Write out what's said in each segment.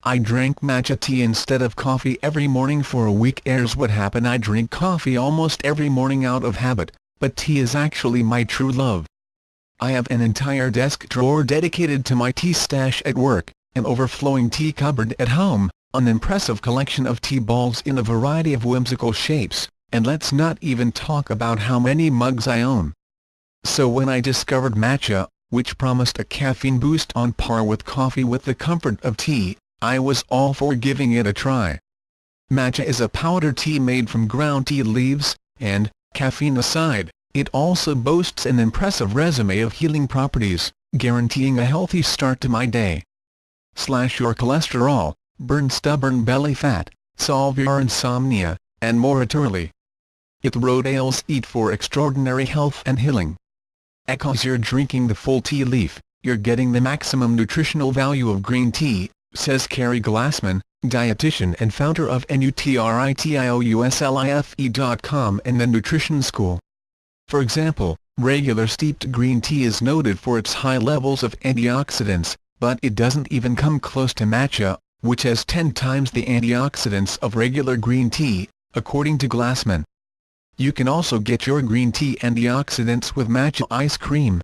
I drank matcha tea instead of coffee every morning for a week. Here's what happened: I drink coffee almost every morning out of habit, but tea is actually my true love. I have an entire desk drawer dedicated to my tea stash at work, an overflowing tea cupboard at home, an impressive collection of tea balls in a variety of whimsical shapes, and let's not even talk about how many mugs I own. So when I discovered matcha, which promised a caffeine boost on par with coffee with the comfort of tea, I was all for giving it a try. Matcha is a powder tea made from ground tea leaves, and, caffeine aside, it also boasts an impressive resume of healing properties, guaranteeing a healthy start to my day. Slash your cholesterol, burn stubborn belly fat, solve your insomnia, and more eternally. It Rodale's eat for extraordinary health and healing. Because you're drinking the full tea leaf, you're getting the maximum nutritional value of green tea, says Carrie Glassman, dietitian and founder of nutritionslife.com and the Nutrition School. For example, regular steeped green tea is noted for its high levels of antioxidants, but it doesn't even come close to matcha, which has 10 times the antioxidants of regular green tea, according to Glassman. You can also get your green tea antioxidants with matcha ice cream.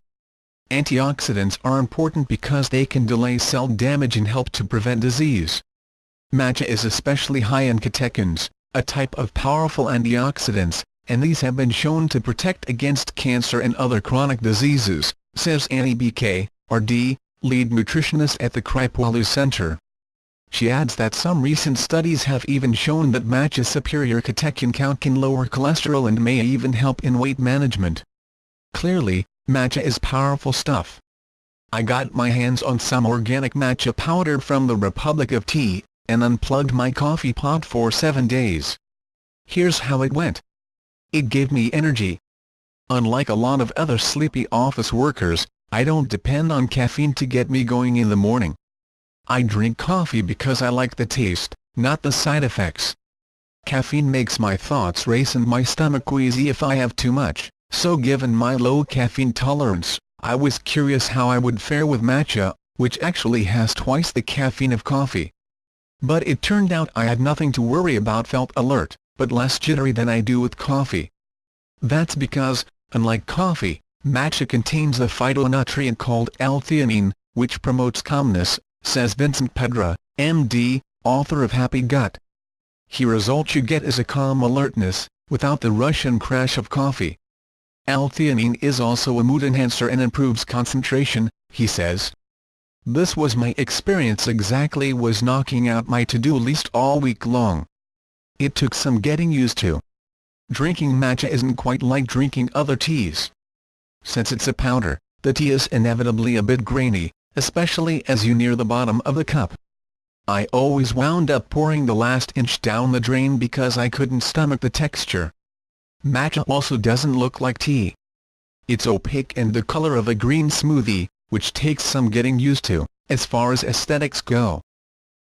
Antioxidants are important because they can delay cell damage and help to prevent disease. Matcha is especially high in catechins, a type of powerful antioxidants, and these have been shown to protect against cancer and other chronic diseases, says Annie B.K., R.D., lead nutritionist at the Kripalu Center. She adds that some recent studies have even shown that matcha's superior catechin count can lower cholesterol and may even help in weight management. Clearly, matcha is powerful stuff. I got my hands on some organic matcha powder from the Republic of Tea, and unplugged my coffee pot for 7 days. Here's how it went. It gave me energy. Unlike a lot of other sleepy office workers, I don't depend on caffeine to get me going in the morning. I drink coffee because I like the taste, not the side effects. Caffeine makes my thoughts race and my stomach queasy if I have too much, so given my low caffeine tolerance, I was curious how I would fare with matcha, which actually has twice the caffeine of coffee. But it turned out I had nothing to worry about. Felt alert, but less jittery than I do with coffee. That's because, unlike coffee, matcha contains a phytonutrient called L-theanine, which promotes calmness, says Vincent Pedra, M.D., author of Happy Gut. The result you get is a calm alertness, without the rush and crash of coffee. L-theanine is also a mood enhancer and improves concentration, he says. This was my experience exactly. Was knocking out my to-do list all week long. It took some getting used to. Drinking matcha isn't quite like drinking other teas. Since it's a powder, the tea is inevitably a bit grainy, especially as you near the bottom of the cup. I always wound up pouring the last inch down the drain because I couldn't stomach the texture. Matcha also doesn't look like tea. It's opaque and the color of a green smoothie, which takes some getting used to, as far as aesthetics go.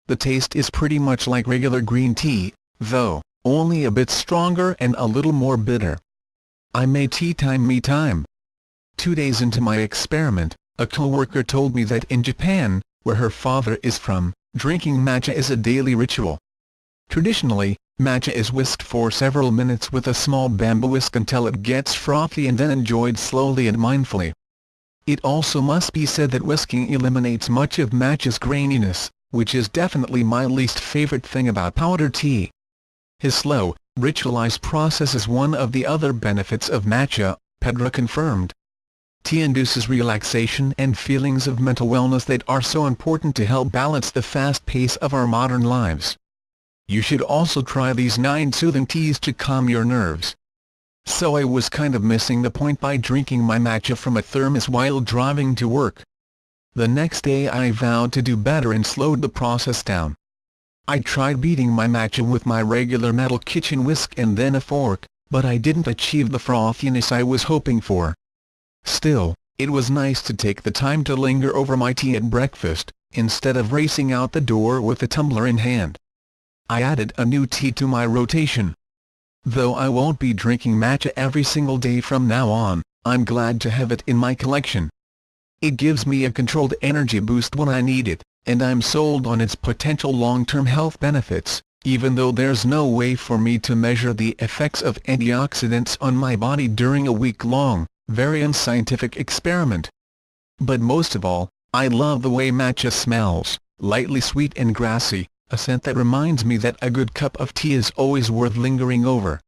The taste is pretty much like regular green tea, though, only a bit stronger and a little more bitter. I made tea time me time. 2 days into my experiment, a co-worker told me that in Japan, where her father is from, drinking matcha is a daily ritual. Traditionally, matcha is whisked for several minutes with a small bamboo whisk until it gets frothy and then enjoyed slowly and mindfully. It also must be said that whisking eliminates much of matcha's graininess, which is definitely my least favorite thing about powdered tea. His slow, ritualized process is one of the other benefits of matcha, Pedra confirmed. Tea induces relaxation and feelings of mental wellness that are so important to help balance the fast pace of our modern lives. You should also try these 9 soothing teas to calm your nerves. So I was kind of missing the point by drinking my matcha from a thermos while driving to work. The next day I vowed to do better and slowed the process down. I tried beating my matcha with my regular metal kitchen whisk and then a fork, but I didn't achieve the frothiness I was hoping for. Still, it was nice to take the time to linger over my tea at breakfast, instead of racing out the door with the tumbler in hand. I added a new tea to my rotation. Though I won't be drinking matcha every single day from now on, I'm glad to have it in my collection. It gives me a controlled energy boost when I need it, and I'm sold on its potential long-term health benefits, even though there's no way for me to measure the effects of antioxidants on my body during a week-long, very unscientific experiment. But most of all, I love the way matcha smells, lightly sweet and grassy, a scent that reminds me that a good cup of tea is always worth lingering over.